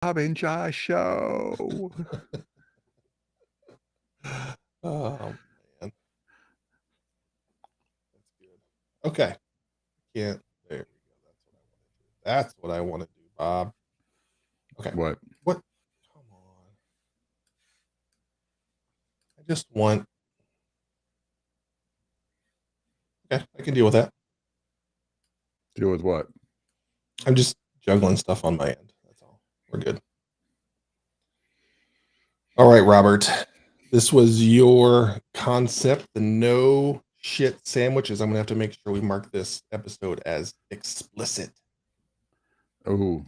Bob and Josh show. Oh man, that's good. Okay, can't. There we go. That's what I want to do. Bob. Okay. What? What? Come on. I just want. Okay, I can deal with that. Deal with what? I'm just juggling stuff on my end. That's all. We're good. All right, Robert. This was your concept, the no shit sandwiches. I'm gonna have to make sure we mark this episode as explicit. Oh,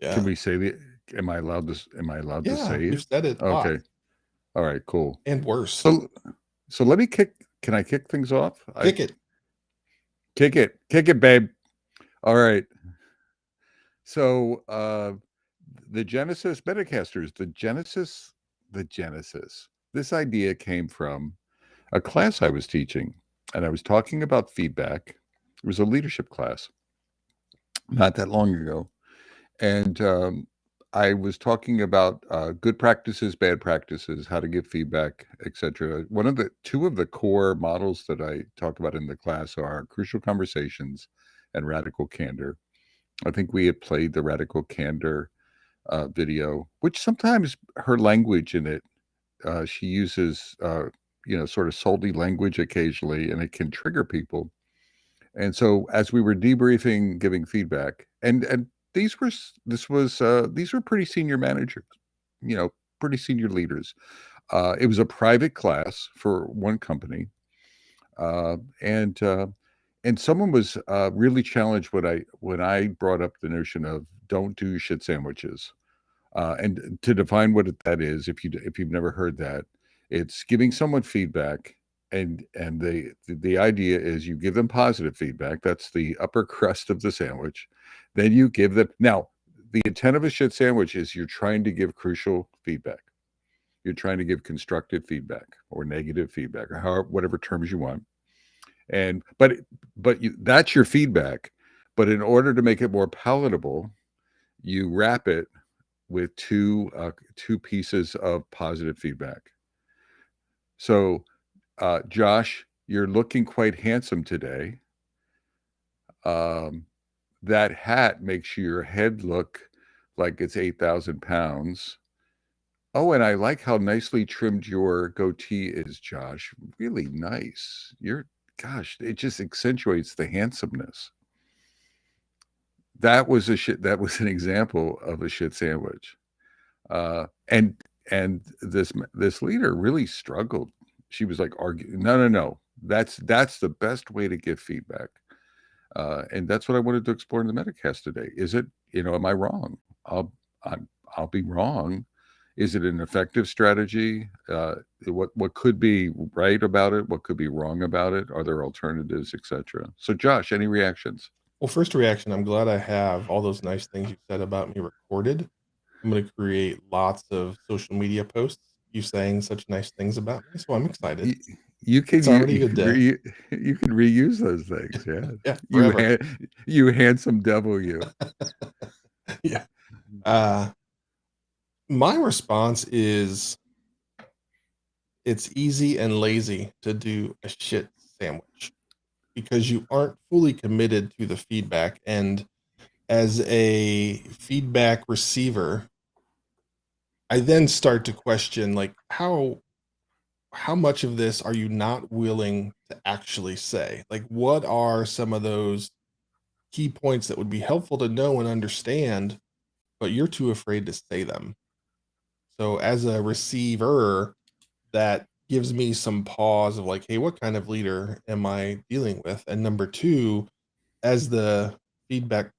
can Yeah. we say the? Am I allowed to Yeah, say it? we've said it Okay. off All right. Cool. and worse. So, so let me kick. Can I kick things off? I Kick it. kick it, babe. All right. So, the Genesis Metacasters, the Genesis. This idea came from a class I was teaching, and I was talking about feedback. It was a leadership class not that long ago, and I was talking about good practices, bad practices, how to give feedback, etc. One of the two of the core models that I talk about in the class are crucial conversations and radical candor. I think we had played the radical candor video, which sometimes her language in it, she uses, sort of salty language occasionally, and it can trigger people. And so, as we were debriefing, giving feedback, and these were pretty senior managers, pretty senior leaders. It was a private class for one company, uh, and uh, and someone was really challenged when I brought up the notion of don't do shit sandwiches. And to define what that is, if you've never heard that, it's giving someone feedback, and the idea is you give them positive feedback. That's the upper crust of the sandwich. Then you give them now. The intent of a shit sandwich is you're trying to give crucial feedback. You're trying to give constructive feedback or negative feedback or however whatever terms you want. And that's your feedback. But in order to make it more palatable, you wrap it with two pieces of positive feedback. So, Josh, you're looking quite handsome today. Um, that hat makes your head look like it's 8,000 pounds. Oh, and I like how nicely trimmed your goatee is, Josh. Really nice. Gosh, it just accentuates the handsomeness. That was an example of a shit sandwich. And this leader really struggled. She was like arguing, no, that's the best way to give feedback. And that's what I wanted to explore in the Metacast today. Is it, am I wrong? I'm, I'll be wrong. Is it an effective strategy? What could be right about it? What could be wrong about it? Are there alternatives, etc.? So, Josh, any reactions? Well, first reaction, I'm glad I have all those nice things you said about me recorded. I'm going to create lots of social media posts, you saying such nice things about me. So I'm excited. You, you can It's already a good day. you can reuse those things. Yeah, Yeah, forever. you handsome devil, you. Yeah. Uh, my response is it's easy and lazy to do a shit sandwich because you aren't fully committed to the feedback. And as a feedback receiver, I then start to question like how much of this are you not willing to actually say? Like what are some of those key points that would be helpful to know and understand, but you're too afraid to say them. So as a receiver, that gives me some pause of like, hey, what kind of leader am I dealing with? And number two, as the feedback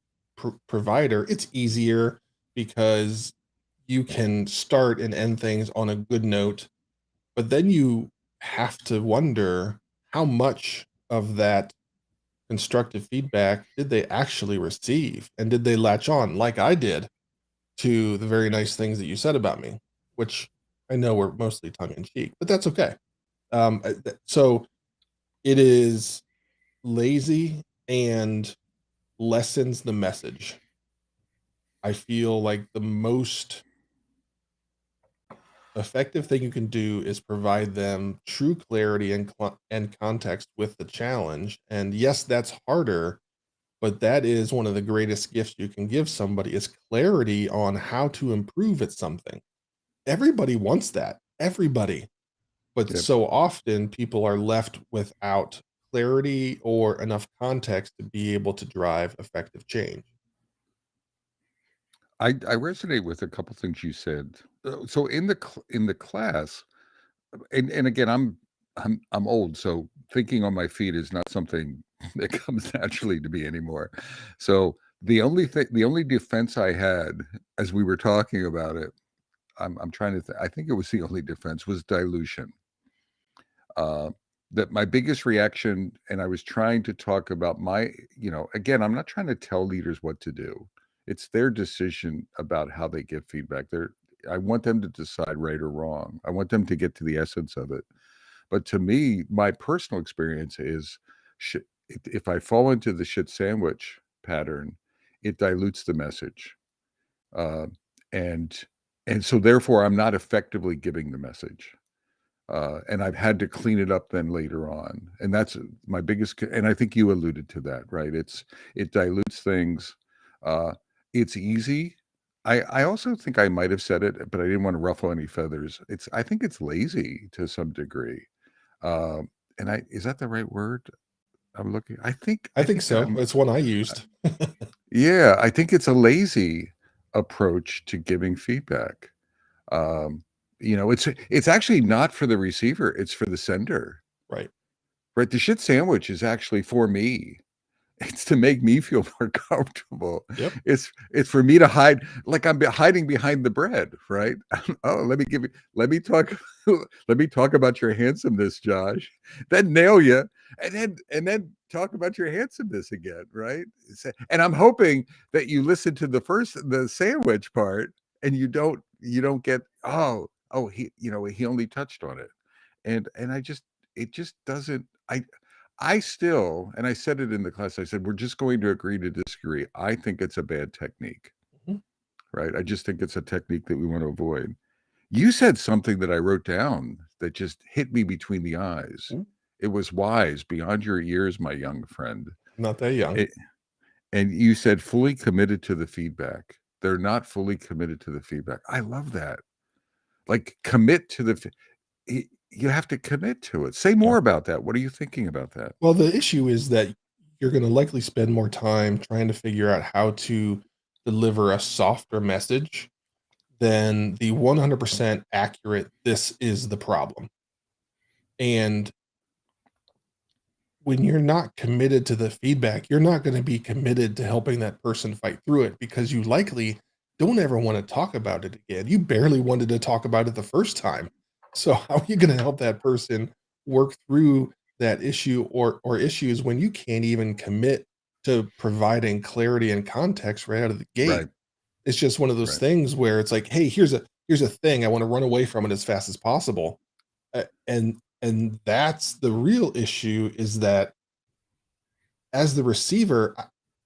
provider, it's easier because you can start and end things on a good note, but then you have to wonder how much of that constructive feedback did they actually receive and did they latch on like I did to the very nice things that you said about me, which I know were mostly tongue in cheek, but that's okay. So it is lazy and lessens the message. I feel like the most effective thing you can do is provide them true clarity and context with the challenge. And yes, that's harder, but that is one of the greatest gifts you can give somebody is clarity on how to improve at something. Everybody wants that. Everybody. But Yep. so often people are left without clarity or enough context to be able to drive effective change. I resonate with a couple things you said. So in the class, and again, I'm old, so thinking on my feet is not something that comes naturally to me anymore. So the only defense I had as we were talking about it, I'm trying to I think it was the only defense was dilution. Uh, that my biggest reaction, and I was trying to talk about my, again, I'm not trying to tell leaders what to do. It's their decision about how they give feedback. I want them to decide right or wrong. I want them to get to the essence of it. But to me, my personal experience is if I fall into the shit sandwich pattern, it dilutes the message. Uh, and and so therefore I'm not effectively giving the message. And I've had to clean it up then later on. And that's my biggest, and I think you alluded to that, right? It dilutes things. Uh, it's easy. I also think I might have said it, but I didn't want to ruffle any feathers. I think it's lazy to some degree. And is that the right word I'm looking? I think so. It's one I used. Yeah, I think it's a lazy approach to giving feedback. Um, it's actually not for the receiver, it's for the sender. Right. Right? The shit sandwich is actually for me. It's to make me feel more comfortable. Yep. It's for me to hide, like I'm hiding behind the bread, right? Oh, let me talk, let me talk about your handsomeness, Josh. Then nail you, and then talk about your handsomeness again, right? And I'm hoping that you listen to the sandwich part, and you don't get he only touched on it, and it just doesn't. I still, and I said it in the class, I said, we're just going to agree to disagree. I think it's a bad technique, Mhm. right? I just think it's a technique that we want to avoid. You said something that I wrote down that just hit me between the eyes. Ooh. It was wise beyond your years, my young friend. Not that young. And you said fully committed to the feedback. They're not fully committed to the feedback. I love that. Like commit to you have to commit to it. Say Yeah. more about that. What are you thinking about that? Well, the issue is that you're going to likely spend more time trying to figure out how to deliver a softer message than the 100% accurate, this is the problem. And when you're not committed to the feedback, you're not going to be committed to helping that person fight through it because you likely don't ever want to talk about it again. You barely wanted to talk about it the first time. So how are you going to help that person work through that issue or issues when you can't even commit to providing clarity and context right out of the gate? Right. It's just one of those Right. things where it's like, hey, here's a thing. I want to run away from it as fast as possible. And that's the real issue is that as the receiver,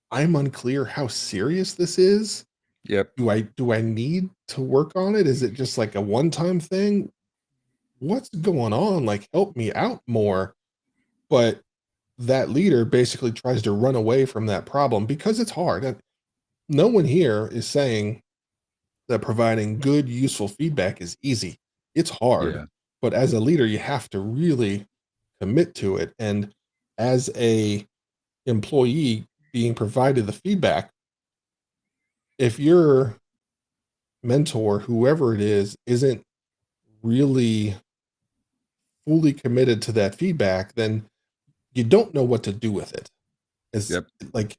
I'm unclear how serious this is. Yep. Do I need to work on it? Is it just like a one-time thing? What's going on? Like, help me out more. But that leader basically tries to run away from that problem because it's hard. And no one here is saying that providing good, useful feedback is easy. It's hard. Yeah. But as a leader, you have to really commit to it. And as a employee being provided the feedback, if your mentor, whoever it is, isn't really fully committed to that feedback, then you don't know what to do with it. It's Yep. like,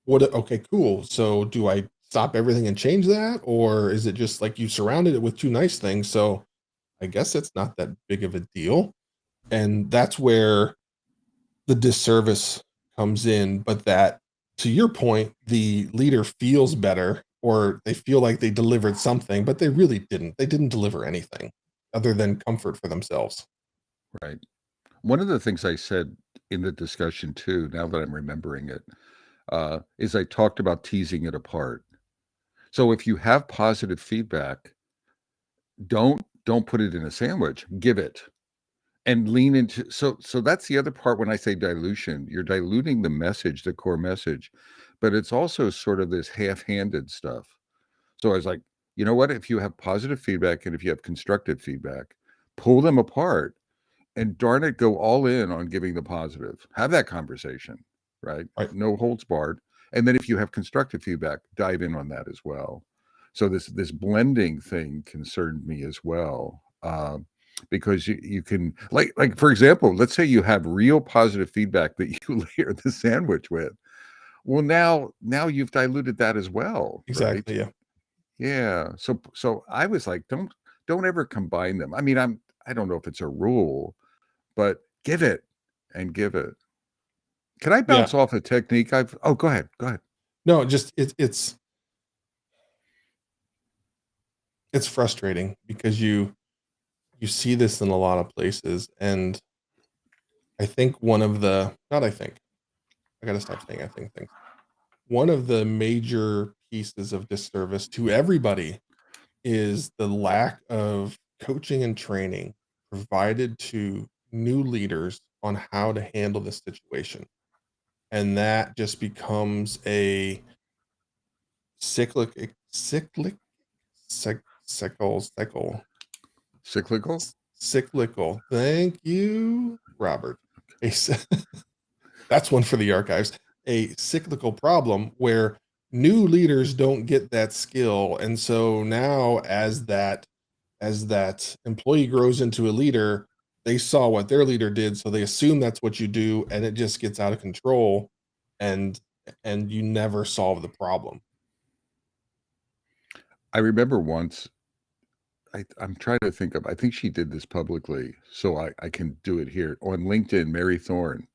what? Okay, cool. So do I stop everything and change that? Or is it just like you surrounded it with two nice things? So I guess it's not that big of a deal. And that's where the disservice comes in. But that, to your point, the leader feels better or they feel like they delivered something, but they really didn't. They didn't deliver anything other than comfort for themselves. Right. One of the things I said in the discussion too, now that I'm remembering it, is I talked about teasing it apart. So if you have positive feedback, don't put it in a sandwich, give it. And lean into so that's the other part when I say dilution, you're diluting the message, the core message, but it's also sort of this half-handed stuff. So I was like, you know what? If you have positive feedback and if you have constructive feedback, pull them apart and darn it, go all in on giving the positive. Have that conversation, right? Right. No holds barred. And then if you have constructive feedback, dive in on that as well. So this blending thing concerned me as well. Because you can like for example, let's say you have real positive feedback that you layer the sandwich with. Well, now you've diluted that as well, right? Exactly. Yeah. Yeah. So I was like, don't ever combine them. I mean, I don't know if it's a rule, but give it and give it. Can I Yeah. bounce off a technique I've oh, go ahead. Go ahead. No, just it's frustrating because you see this in a lot of places, and I think one of the not I think I got to stop saying I think things. One of the major pieces of disservice to everybody is the lack of coaching and training provided to new leaders on how to handle this situation. And that just becomes a cyclic, cycle, Cyclical? cyclical. Thank you, Robert. That's one for the archives. A cyclical problem where new leaders don't get that skill, and so now as that employee grows into a leader, they saw what their leader did, so they assume that's what you do, and it just gets out of control, and and you never solve the problem. I remember once I'm trying to think of I think she did this publicly, so I can do it here. On LinkedIn, Mary Thorne,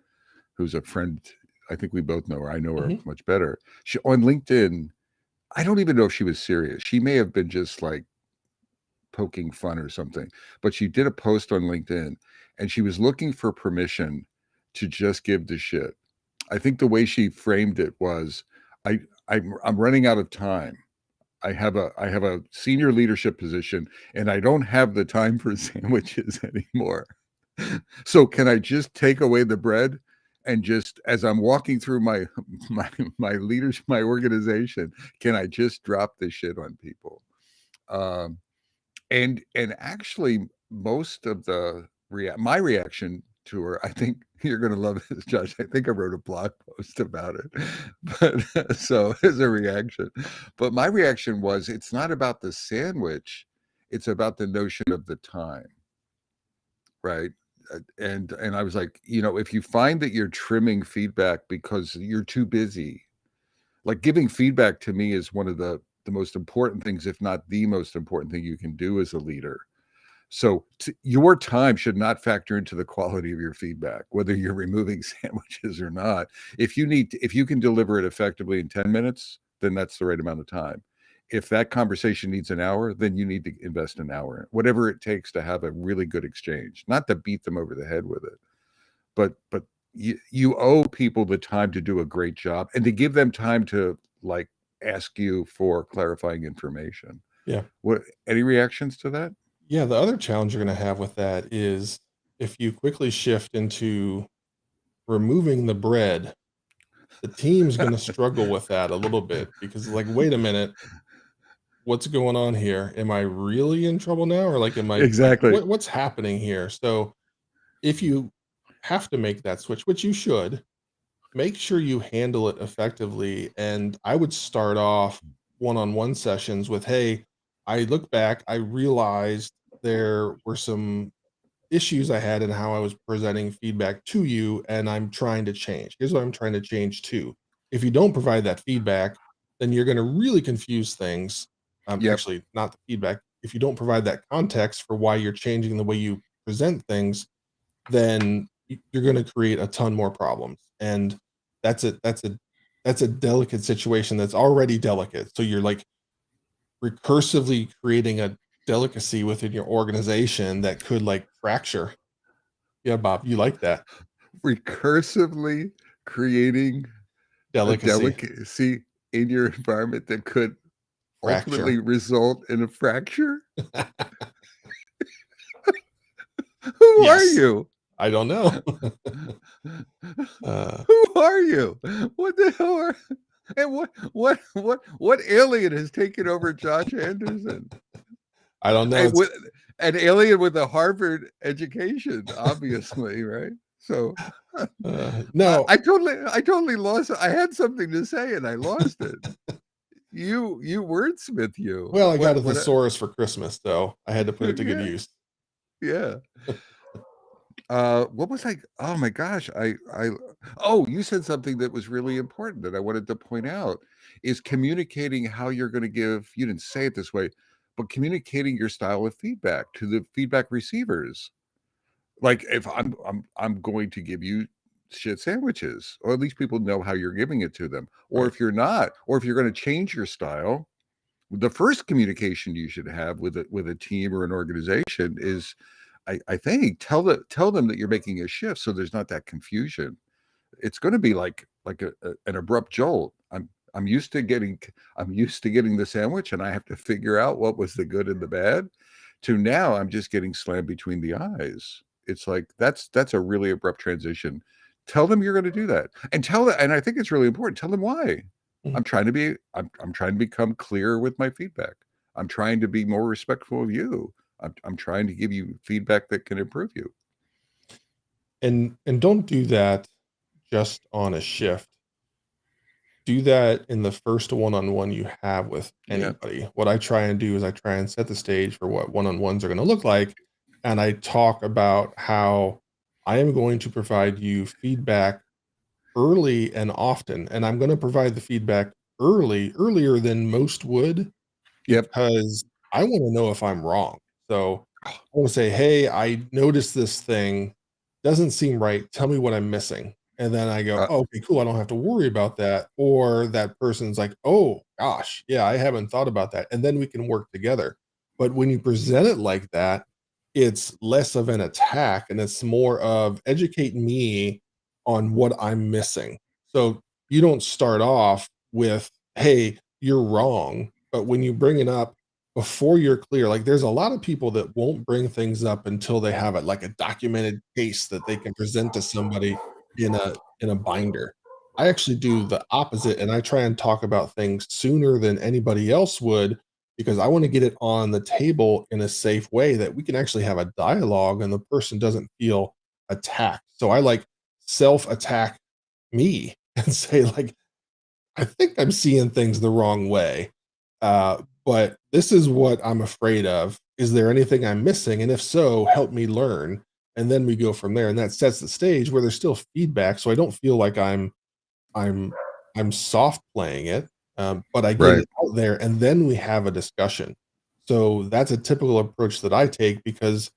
who's a friend, I think we both know her. I know her Mhm. much better. She on LinkedIn, I don't even know if she was serious. She may have been just like poking fun or something, but she did a post on LinkedIn and she was looking for permission to just give the shit. I think the way she framed it was I I'm running out of time. I have a senior leadership position and I don't have the time for sandwiches anymore. So can I just take away the bread and just as I'm walking through my leadership, my organization, can I just drop this shit on people? Um, and actually most of the my reaction to her, I think you're gonna love this, Josh. I think I wrote a blog post about it. But so as a reaction. But my reaction was it's not about the sandwich, it's about the notion of the time, right? And I was like, if you find that you're trimming feedback because you're too busy, like giving feedback to me is one of the most important things, if not the most important thing you can do as a leader. So your time should not factor into the quality of your feedback, whether you're removing sandwiches or not. If you can deliver it effectively in 10 minutes, then that's the right amount of time. If that conversation needs an hour, then you need to invest an hour in it, whatever it takes to have a really good exchange, not to beat them over the head with it, but you owe people the time to do a great job and to give them time to like ask you for clarifying information. Yeah. What any reactions to that? Yeah, the other challenge you're gonna have with that is if you quickly shift into removing the bread, the team's gonna struggle with that a little bit because, like, wait a minute, what's going on here? Am I really in trouble now? Or like, am I like, Exactly. what's happening here? So if you have to make that switch, which you should, make sure you handle it effectively. And I would start off one-on-one sessions with, hey, I look back, I realized there were some issues I had in how I was presenting feedback to you, and I'm trying to change. Here's what I'm trying to change to. If you don't provide that feedback, then you're going to really confuse things. Yep. Actually, not the feedback. If you don't provide that context for why you're changing the way you present things, then you're going to create a ton more problems. And that's a that's a that's a delicate situation that's already delicate. So you're like recursively creating a delicacy within your organization that could like fracture. Yeah, Bob, you like that Recursively creating a delicacy. delicacy in your environment that could ultimately fracture. result in a fracture? Who are Yes. you? I don't know. Uh, Who are you? What the hell are and what alien has taken over Josh Anderson? I don't know. And with an alien with a Harvard education, obviously, right? So No. I totally lost it. I had something to say and I lost it. You wordsmith you. Well, I got a What thesaurus for Christmas, so I had to put it to good yeah, use. yeah. What was I? Oh my gosh, oh, you said something that was really important that I wanted to point out is communicating how you're going to give. You didn't say it this way, but communicating your style of feedback to the feedback receivers. Like if I'm going to give you shit sandwiches, or at least people know how you're giving it to them. Or Right. if you're not, or if you're going to change your style, the first communication you should have with a team or an organization is I think tell them that you're making a shift so there's not that confusion. It's going to be like an abrupt jolt. I'm used to getting the sandwich and I have to figure out what was the good and the bad to now I'm just getting slammed between the eyes. It's like that's a really abrupt transition. Tell them you're going to do that and and I think it's really important. Tell them why. Mhm. I'm trying to become clear with my feedback. I'm trying to be more respectful of you. I'm trying to give you feedback that can improve you. And don't do that just on a shift. Do that in the first one-on-one you have with Yeah. anybody. What I try and do is I try and set the stage for what one-on-ones are going to look like, and I talk about how I am going to provide you feedback early and often, and I'm going to provide the feedback earlier than most would, Yep. because I want to know if I'm wrong. So I want to say, hey, I noticed this thing doesn't seem right. Tell me what I'm missing. And then I go, Uh, oh, okay, cool. I don't have to worry about that. Or that person's like, oh gosh, yeah, I haven't thought about that. And then we can work together. But when you present it like that, it's less of an attack and it's more of educate me on what I'm missing. So you don't start off with, hey, you're wrong. But when you bring it up before you're clear, like there's a lot of people that won't bring things up until they have it like a documented case that they can present to somebody in a binder. I actually do the opposite and I try and talk about things sooner than anybody else would because I want to get it on the table in a safe way that we can actually have a dialogue and the person doesn't feel attacked. So I like self attack me and say like I think I'm seeing things the wrong way. But this is what I'm afraid of. Is there anything I'm missing? And if so, help me learn. And then we go from there. And that sets the stage where there's still feedback. So I don't feel like I'm I'm soft playing it, but I get right. it out there and then we have a discussion. So that's a typical approach that I take because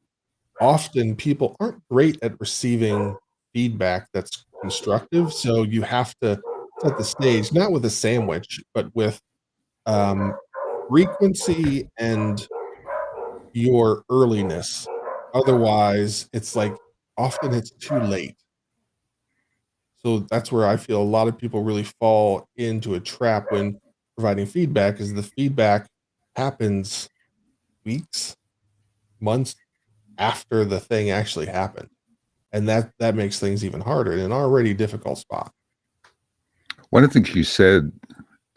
often people aren't great at receiving feedback that's constructive. So you have to set the stage, not with a sandwich, but with um, frequency and your earliness. Otherwise, it's like often it's too late. So that's where I feel a lot of people really fall into a trap when providing feedback is the feedback happens weeks, months after the thing actually happened. And that makes things even harder in an already difficult spot. One of the things you said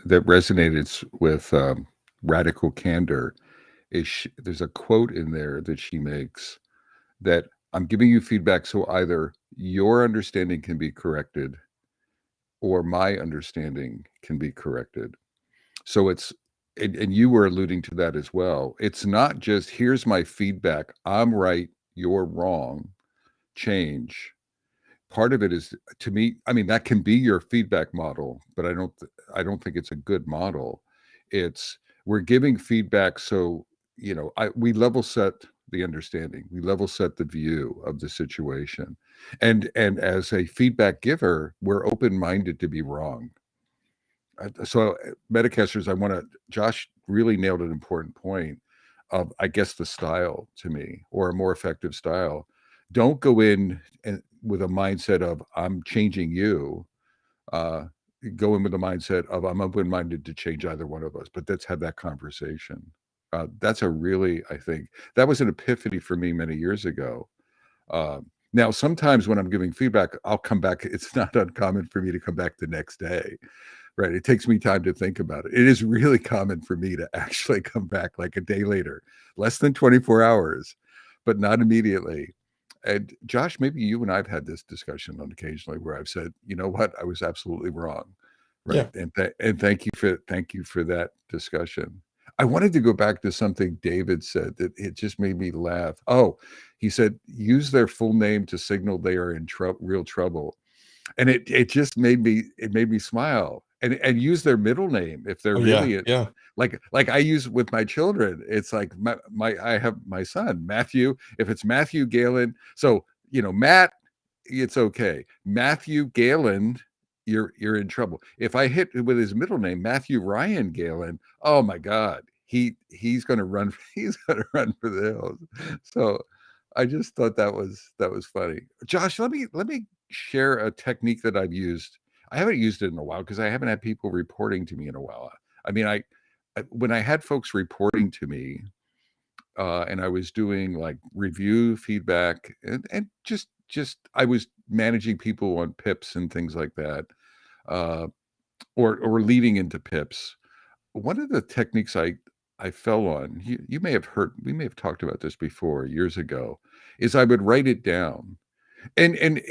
that resonated with radical candor is there's a quote in there that she makes that I'm giving you feedback so either your understanding can be corrected or my understanding can be corrected. So and you were alluding to that as well. It's not just here's my feedback, I'm right, you're wrong, change. Part of it is to me, I mean, that can be your feedback model, but I don't think it's a good model. It's we're giving feedback so, we level set the understanding. We level set the view of the situation. And as a feedback giver, we're open-minded to be wrong. So Metacasters, Josh really nailed an important point of, I guess, the style to me, or a more effective style. Don't go in with a mindset of I'm changing you. Uh, go in with the mindset of I'm open-minded to change either one of us, but let's have that conversation. That's a really, I think that was an epiphany for me many years ago. Now, sometimes when I'm giving feedback, I'll come back. It's not uncommon for me to come back the next day, right? It takes me time to think about it. It is really common for me to actually come back like a day later, less than 24 hours, but not immediately. And Josh, maybe you and I've had this discussion on occasionally where I've said, you know what, I was absolutely wrong, right? Yeah. And thank you for that discussion. I wanted to go back to something David said that it just made me laugh. Oh, he said, use their full name to signal they are in real trouble. And it just made me smile. And use their middle name if they're Oh, yeah. really Yeah. like I use with my children. It's like my I have my son, Matthew. If it's Matthew Galen, so Matt, it's okay. Matthew Galen, you're in trouble. If I hit with his middle name, Matthew Ryan Galen, oh my God, he's gonna run, he's gonna run for the hills. So I just thought that was funny. Josh, let me share a technique that I've used. I haven't used it in a while because I haven't had people reporting to me in a while. I mean, when I had folks reporting to me, and I was doing like review feedback and just I was managing people on pips and things like that, uh, or leading into pips. One of the techniques I fell on, you may have heard, we may have talked about this before years ago, is I would write it down. And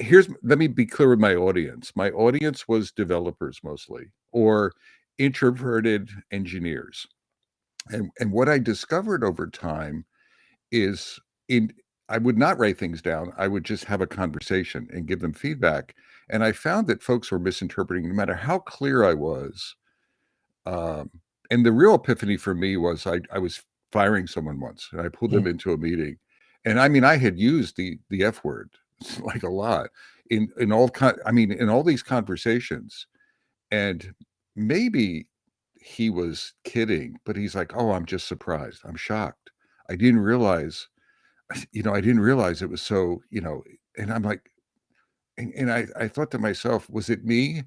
let me be clear with my audience. My audience was developers mostly, or introverted engineers. And what I discovered over time is in I would not write things down. I would just have a conversation and give them feedback. And I found that folks were misinterpreting no matter how clear I was. Um, and the real epiphany for me was I was firing someone once and I pulled them into a meeting. And I mean, I had used the F word like a lot in all these conversations. And maybe he was kidding, but he's like, "Oh, I'm just surprised. I'm shocked. I didn't realize, I didn't realize it was so, and I'm like, and I thought to myself, was it me?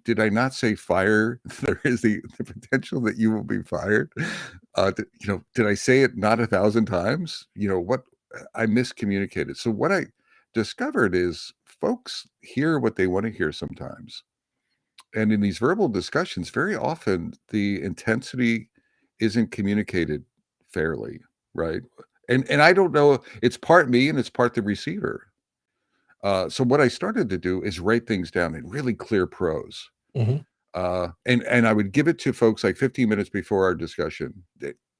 Did I not say fire? There is the potential that you will be fired. Did I say it not 1,000 times? What I miscommunicated. So what I discovered is folks hear what they want to hear sometimes. And in these verbal discussions, very often the intensity isn't communicated fairly, right? And I don't know, it's part me and it's part the receiver. So what I started to do is write things down in really clear prose. Mhm. And I would give it to folks like 15 minutes before our discussion,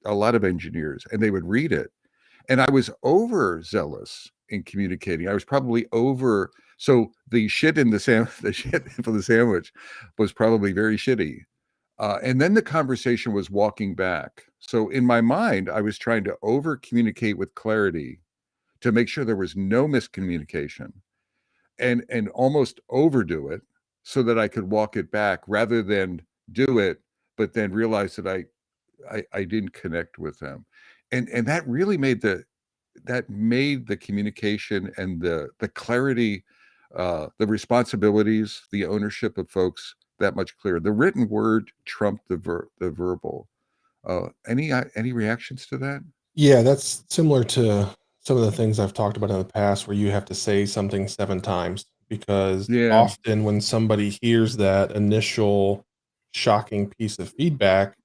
a lot of engineers, and they would read it. And I was overzealous in communicating. I was probably over. So the shit in the shit for the sandwich was probably very shitty. And then the conversation was walking back. So in my mind, I was trying to over communicate with clarity to make sure there was no miscommunication and almost overdo it so that I could walk it back rather than do it, but then realize that I didn't connect with them. And that really made the communication and the clarity, the responsibilities, the ownership of folks that much clearer. The written word trumped the verbal. Any reactions to that? Yeah, that's similar to some of the things I've talked about in the past where you have to say something 7 times because Yeah. often when somebody hears that initial shocking piece of feedback,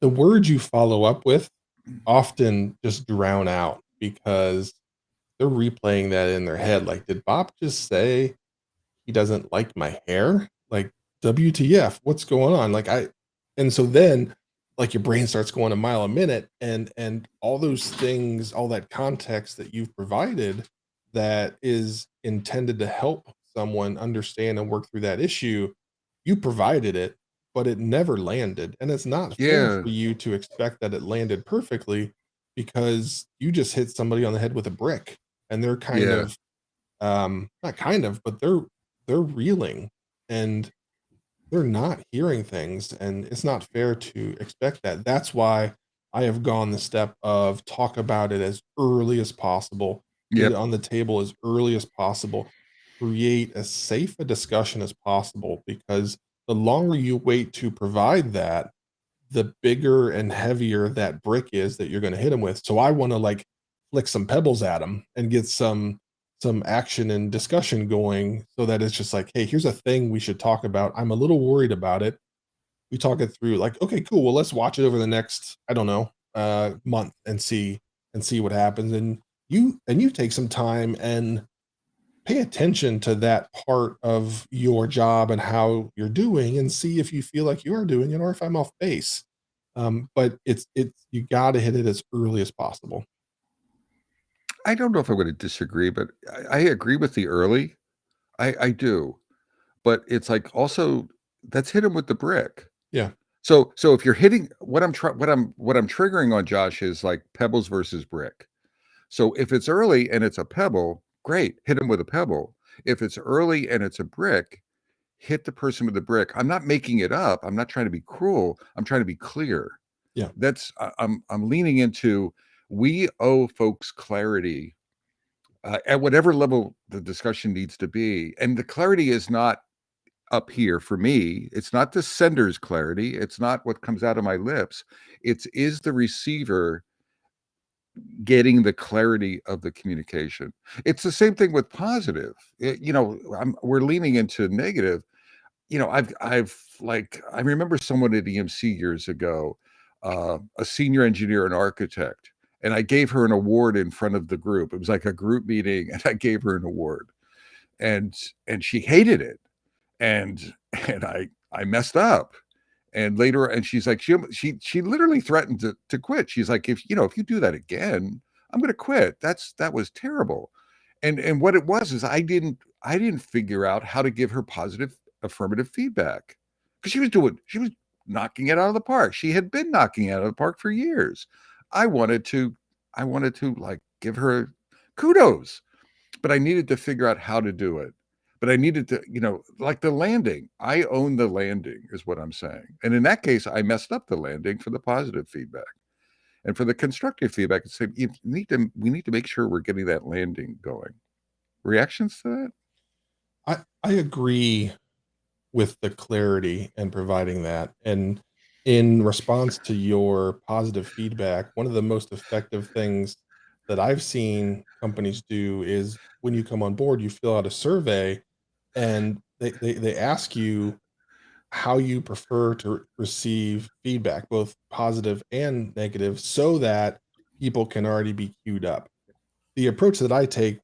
the words you follow up with often just drown out because they're replaying that in their head. Like, did Bob just say he doesn't like my hair? Like, WTF? What's going on? And so then, like, your brain starts going a mile a minute, and all those things, all that context that you've provided that is intended to help someone understand and work through that issue, you provided it, but it never landed. And it's not fair Yeah. for you to expect that it landed perfectly because you just hit somebody on the head with a brick and they're kind Yeah. of not kind of, but they're reeling and they're not hearing things, and it's not fair to expect that. That's why I have gone the step of talk about it as early as possible, get it Yep. on the table as early as possible. create as safe a discussion as possible, because the longer you wait to provide that, the bigger and heavier that brick is that you're going to hit them with. So I want to like flick some pebbles at them and get some action and discussion going, so that it's just like, hey, here's a thing we should talk about. I'm a little worried about it. We talk it through, like, okay, cool. Well, let's watch it over the next, I don't know, month, and see what happens. And you take some time and pay attention to that part of your job and how you're doing, and see if you feel like you are doing it or if I'm off base. But it's you got to hit it as early as possible. I don't know if I'm going to disagree, but I agree with the early. I do, but it's like also that's hit him with the brick. Yeah. So if you're hitting what I'm triggering on Josh is like pebbles versus brick. So if it's early and it's a pebble, great, hit him with a pebble. If it's early and it's a brick, hit the person with the brick. I'm not making it up. I'm not trying to be cruel. I'm trying to be clear. Yeah. I'm leaning into, we owe folks clarity at whatever level the discussion needs to be, and the clarity is not up here for me. It's not the sender's clarity. It's not what comes out of my lips. It's, is the receiver getting the clarity of the communication? It's the same thing with positive. We're leaning into negative. I've like, I remember someone at EMC years ago, a senior engineer and architect, and I gave her an award in front of the group. It was like a group meeting, and I gave her an award, and she hated it, and I messed up. And later, and she's like, she literally threatened to quit. She's like, if you do that again, I'm going to quit. That was terrible. And what it was is I didn't figure out how to give her positive affirmative feedback, because she was knocking it out of the park. She had been knocking it out of the park for years. I wanted to like give her kudos, but I needed to figure out how to do it. But I needed to, like the landing. I own the landing, is what I'm saying. And in that case, I messed up the landing for the positive feedback. And for the constructive feedback, it's saying we need to make sure we're getting that landing going. Reactions to that? I agree with the clarity and providing that. And in response to your positive feedback, one of the most effective things that I've seen companies do is, when you come on board, you fill out a survey, and they ask you how you prefer to receive feedback, both positive and negative, so that people can already be queued up. The approach that I take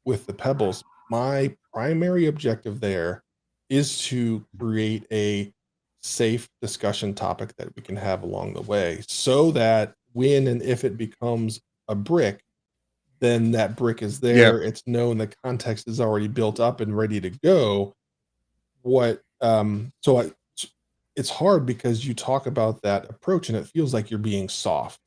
with the pebbles, my primary objective there is to create a safe discussion topic that we can have along the way, so that when and if it becomes a brick, then that brick is Yeah. there. It's known, the context is already built up and ready to go. What so I It's hard because you talk about that approach and it feels like you're being soft.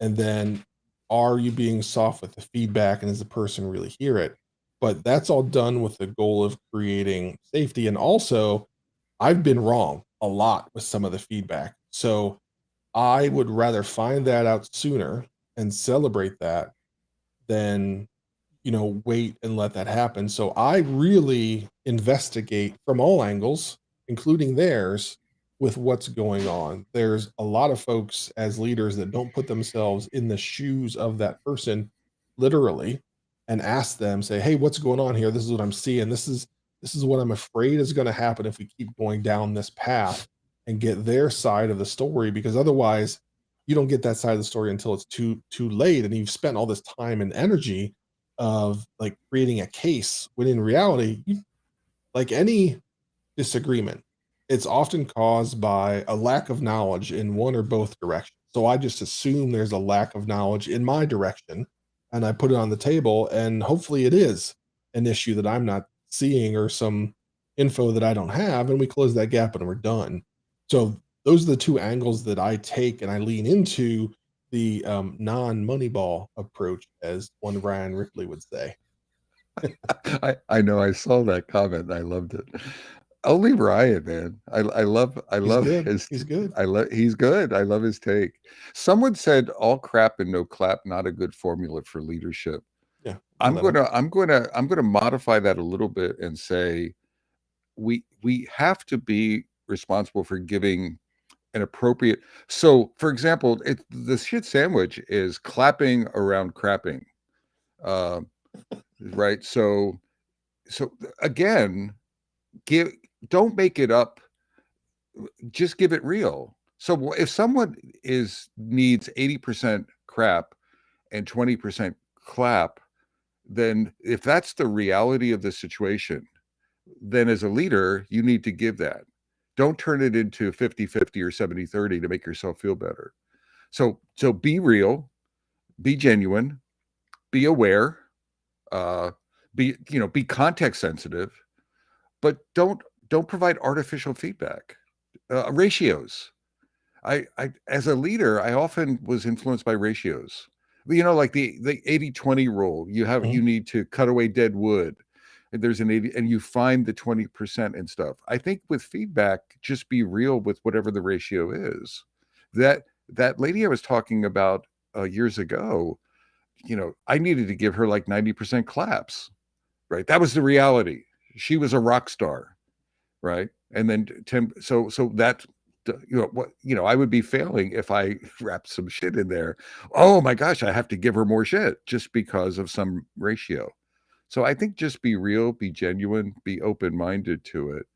And then, are you being soft with the feedback, and does the person really hear it? But that's all done with the goal of creating safety. And also, I've been wrong a lot with some of the feedback. So I would rather find that out sooner and celebrate that than, wait and let that happen. So I really investigate from all angles, including theirs, with what's going on. There's a lot of folks as leaders that don't put themselves in the shoes of that person, literally, and ask them, say, hey, what's going on here? This is what I'm seeing. This is what I'm afraid is going to happen if we keep going down this path, and get their side of the story, because otherwise you don't get that side of the story until it's too late, and you've spent all this time and energy of like creating a case, when in reality, like any disagreement, it's often caused by a lack of knowledge in one or both directions. So I just assume there's a lack of knowledge in my direction, and I put it on the table, and hopefully it is an issue that I'm not seeing, or some info that I don't have, and we close that gap and we're done. So those are the two angles that I take, and I lean into the non-moneyball approach, as one Ryan Ripley would say. I know, I saw that comment and I loved it. Only Ryan, man. I love Good. his He's good. he's good. I love his take. Someone said all crap and no clap, not a good formula for leadership. Yeah. I'm gonna modify that a little bit and say we have to be responsible for giving an appropriate. So, for example, the shit sandwich is clapping around crapping, uh, right? So again, give don't make it up. Just give it real. So if someone needs 80% crap and 20% clap, then if that's the reality of the situation, then as a leader, you need to give that. Don't turn it into 50-50 or 70-30 to make yourself feel better. So be real, be genuine, be aware, be context sensitive, but don't provide artificial feedback. Ratios. I as a leader, I often was influenced by ratios. Like the 80-20 rule. Mhm. You need to cut away dead wood. And there's an 80, and you find the 20% and stuff. I think with feedback, just be real with whatever the ratio is. That lady I was talking about years ago, I needed to give her like 90% claps, right? That was the reality. She was a rock star, right? And then Tim, so that I would be failing if I wrapped some shit in there. Oh my gosh, I have to give her more shit just because of some ratio. So I think just be real, be genuine, be open-minded to it,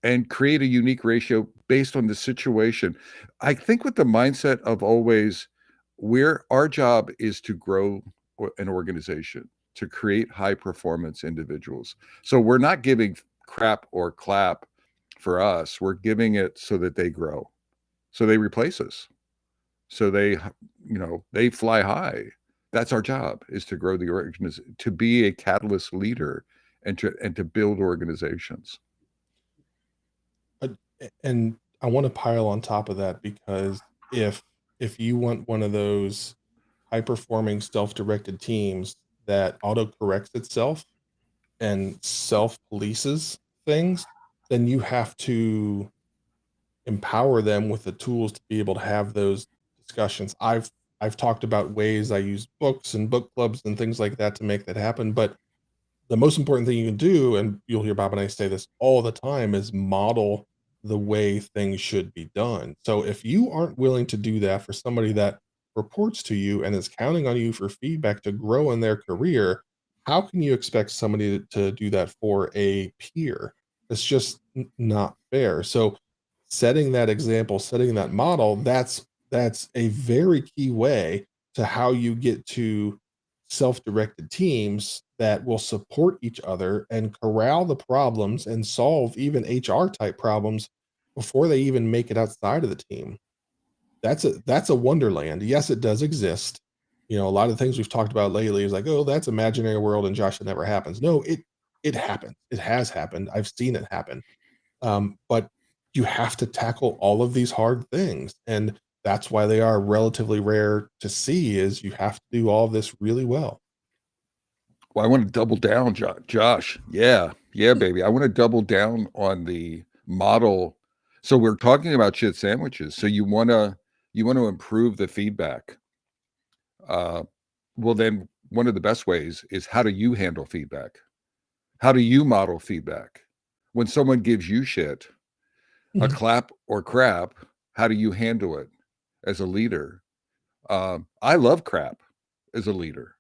and create a unique ratio based on the situation. I think with the mindset of always, our job is to grow an organization, to create high performance individuals. So we're not giving crap or clap for us. We're giving it so that they grow, so they replace us, so they fly high. That's our job, is to grow the organization, to be a catalyst leader, and to build organizations. And I want to pile on top of that, because if you want one of those high performing self directed teams that auto corrects itself and self polices things, then you have to empower them with the tools to be able to have those discussions. I've talked about ways I use books and book clubs and things like that to make that happen, but the most important thing you can do, and you'll hear Bob and I say this all the time, is model the way things should be done. So if you aren't willing to do that for somebody that reports to you and is counting on you for feedback to grow in their career, how can you expect somebody to do that for a peer? It's just not fair. So setting that example, setting that model, that's a very key way to how you get to self-directed teams that will support each other and corral the problems and solve even HR type problems before they even make it outside of the team. That's a wonderland. Yes, it does exist. A lot of the things we've talked about lately is like, oh, that's imaginary world and Josh, it never happens. No, it happens. It has happened. I've seen it happen. But you have to tackle all of these hard things, and that's why they are relatively rare to see. Is you have to do all of this really well. Well, I want to double down, Josh. Yeah, yeah, baby. I want to double down on the model. So we're talking about shit sandwiches. So you want to improve the feedback. Uh, well, then one of the best ways is, how do you handle feedback? How do you model feedback? When someone gives you shit, a Mhm. clap or crap, how do you handle it as a leader? I love crap as a leader.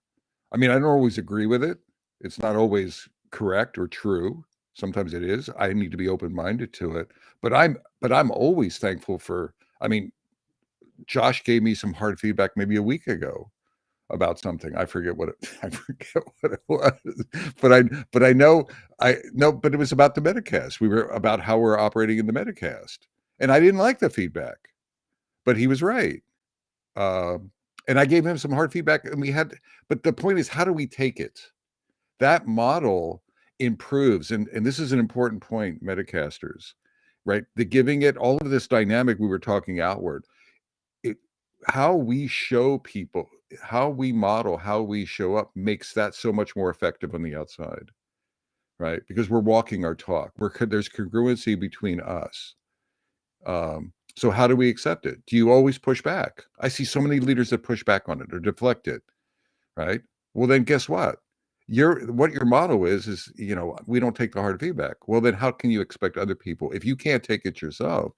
I mean, I don't always agree with it. It's not always correct or true. Sometimes it is. I need to be open-minded to it. But I'm always thankful for, I mean, Josh gave me some hard feedback maybe a week ago about something. I forget what it I forget what it was. But it was about the Metacast. We were about how we're operating in the Metacast. And I didn't like the feedback, but he was right. And I gave him some hard feedback, and but the point is, how do we take it? That model improves, and this is an important point, Metacasters, right? The giving it all of this dynamic we were talking outward. It, how we show people, how we model, how we show up makes that so much more effective on the outside, right? Because we're walking our talk. There's congruency between us. So how do we accept it? Do you always push back? I see so many leaders that push back on it or deflect it, right? Well, then guess what? What your motto is, we don't take the hard feedback. Well, then how can you expect other people, if you can't take it yourself,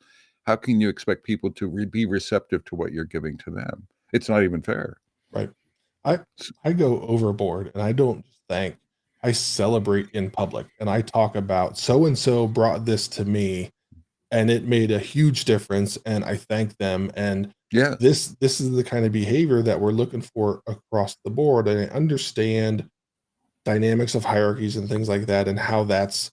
how can you expect people to be receptive to what you're giving to them? It's not even fair. Right. I go overboard, and I don't thank. I celebrate in public, and I talk about so and so brought this to me, and it made a huge difference, and I thank them. And Yeah. this is the kind of behavior that we're looking for across the board. And I understand dynamics of hierarchies and things like that, and how that's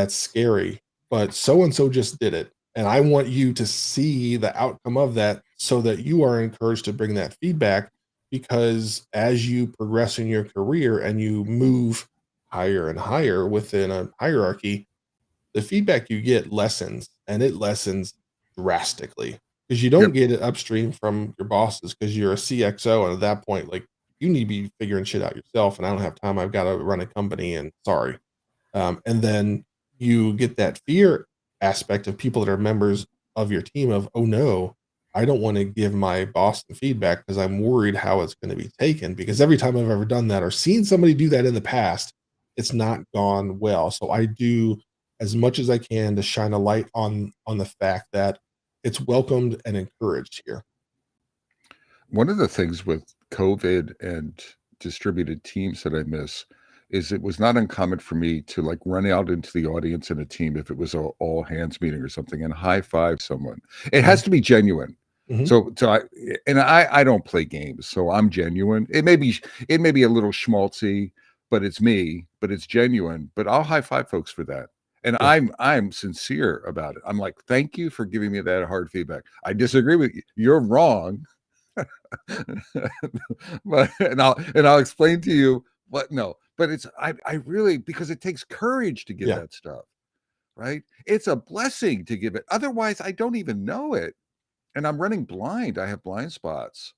scary. But so and so just did it, and I want you to see the outcome of that, so that you are encouraged to bring that feedback. Because as you progress in your career and you move higher and higher within a hierarchy, the feedback you get lessens, and it lessens drastically, because you don't Yep. get it upstream from your bosses, because you're a CXO, and at that point, like, you need to be figuring shit out yourself, and I don't have time. I've got to run a company, and sorry. And then you get that fear aspect of people that are members of your team of, oh no, I don't want to give my boss the feedback because I'm worried how it's going to be taken. Because every time I've ever done that or seen somebody do that in the past, it's not gone well. So I do as much as I can to shine a light on the fact that it's welcomed and encouraged here. One of the things with COVID and distributed teams that I miss is it was not uncommon for me to like run out into the audience in a team if it was a all hands meeting or something and high five someone. It has to be genuine. Mhm. I don't play games, so I'm genuine. It may be a little schmaltzy, but it's me, but it's genuine. But I'll high five folks for that. And Yeah. I'm sincere about it. I'm like, thank you for giving me that hard feedback. I disagree with you. You're wrong. I'll explain to you what no, but I really, because it takes courage to give Yeah. that stuff, right? It's a blessing to give it. Otherwise, I don't even know it. And I'm running blind. I have blind spots.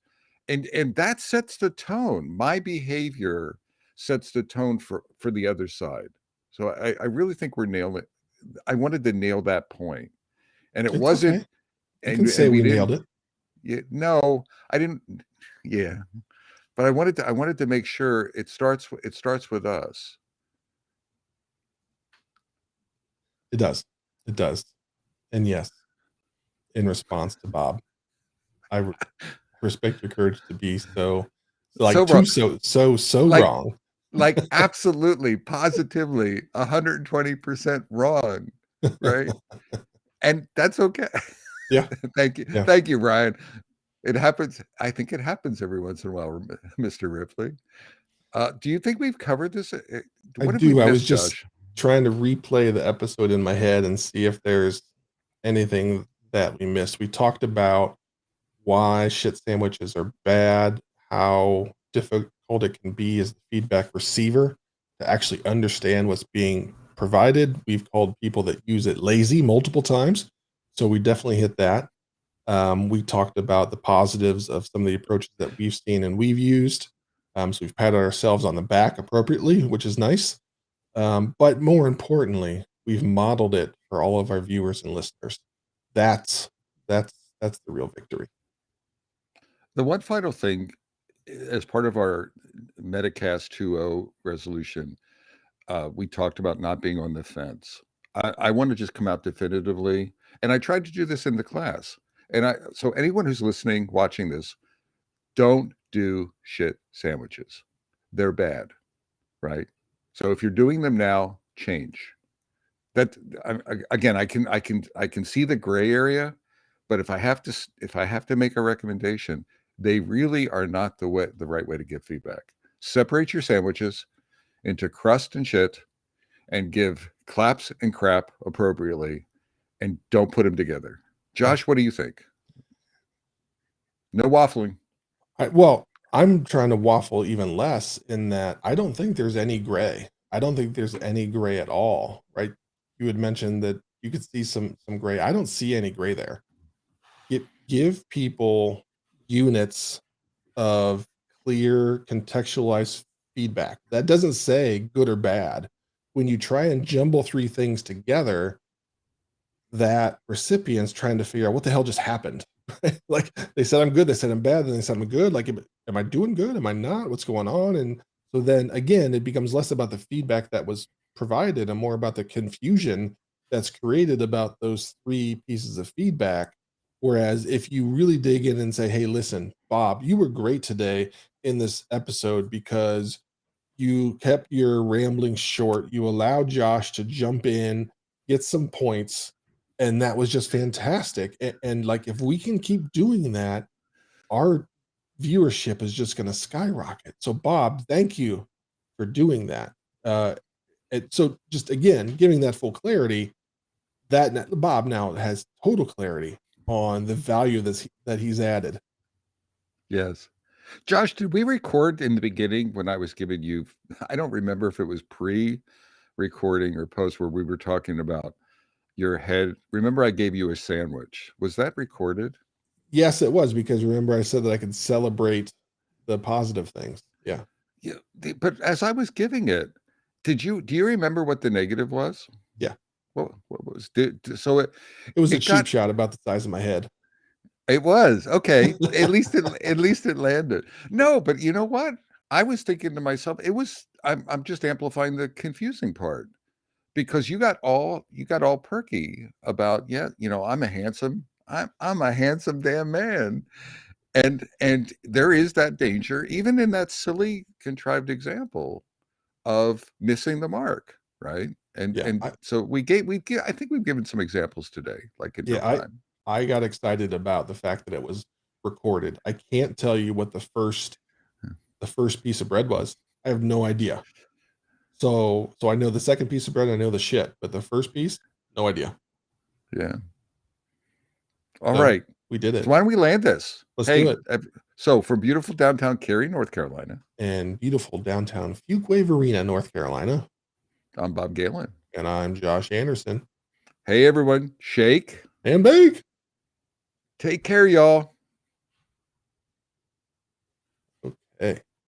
And that sets the tone. My behavior sets the tone for the other side. So I really think we're nailing it. I wanted to nail that point. And it It's wasn't, okay. You can say and we we didn't, nailed it. no, I didn't. Yeah. But I wanted to make sure it starts with us. It does. It does. And yes, in response to Bob, I respect your courage to be so So like wrong. so Like wrong. like absolutely, positively 120% wrong, right? And that's okay. Yeah. Thank you. Yeah. Thank you, Ryan. It happens. I think it happens every once in a while, Mr. Ripley. Do you think we've covered this? I What have we do. I was missed, just Josh? trying to replay the episode in my head and see if there's anything that we missed. We talked about why shit sandwiches are bad, how difficult it can be as the feedback receiver to actually understand what's being provided. We've called people that use it lazy multiple times. So we definitely hit that. We talked about the positives of some of the approaches that we've seen and we've used. So we've patted ourselves on the back appropriately, which is nice. But more importantly, we've modeled it for all of our viewers and listeners. That's that's that's the real victory. The one final thing, as part of our Metacast 2.0 resolution, we talked about not being on the fence. I want to just come out definitively, and I tried to do this in the class. So anyone who's listening, watching this, don't do shit sandwiches. They're bad, right? So if you're doing them now, change. That again, I can see the gray area, but if I have to make a recommendation, they really are not the right way to give feedback. Separate your sandwiches into crust and shit, and give claps and crap appropriately, and don't put them together. Josh, what do you think? No waffling. Well, I'm trying to waffle even less in that I don't think there's any gray. I don't think there's any gray at all, right? You had mentioned that you could see some gray. I don't see any gray there. Give people units of clear contextualized feedback. That doesn't say good or bad. When you try and jumble three things together, that recipient's trying to figure out what the hell just happened, Like they said I'm good, they said I'm bad, then they said I'm good. Like, am I doing good? Am I not? What's going on? And so then again, it becomes less about the feedback that was provided and more about the confusion that's created about those three pieces of feedback. Whereas if you really dig in and say, hey, listen, Bob, you were great today in this episode because you kept your rambling short. You allowed Josh to jump in, get some points, and that was just fantastic. And like, if we can keep doing that, our viewership is just going to skyrocket. So, Bob, thank you for doing that. So, just again, giving that full clarity, that Bob now has total clarity on the value that he's added. Yes. Josh, did we record in the beginning when I was giving you, I don't remember if it was pre-recording or post, where we were talking about your head. Remember I gave you a sandwich. Was that recorded? Yes, it was, because remember I said that I could celebrate the positive things. Yeah. Yeah. But as I was giving it, do you remember what the negative was? Yeah. What was so It was a it cheap got shot about the size of my head. it was okay. At least it landed. No, but you know what? I was thinking to myself, I'm just amplifying the confusing part, because you got all perky about, yeah, I'm a handsome damn man. And there is that danger, even in that silly contrived example, of missing the mark, right? And Yeah. so I think we've given some examples today, like in real Yeah, time. I got excited about the fact that it was recorded. I can't tell you what the first piece of bread was. I have no idea. So I know the second piece of bread, I know the shit, but the first piece, no idea. Yeah. All So right. we did So it. why don't we land this? Let's do Hey, it. so from beautiful downtown Cary, North Carolina, And beautiful downtown Fuquay-Varina, North Carolina. I'm Bob Galen. And I'm Josh Anderson. Hey, everyone, shake And bake. Take care, y'all. Okay.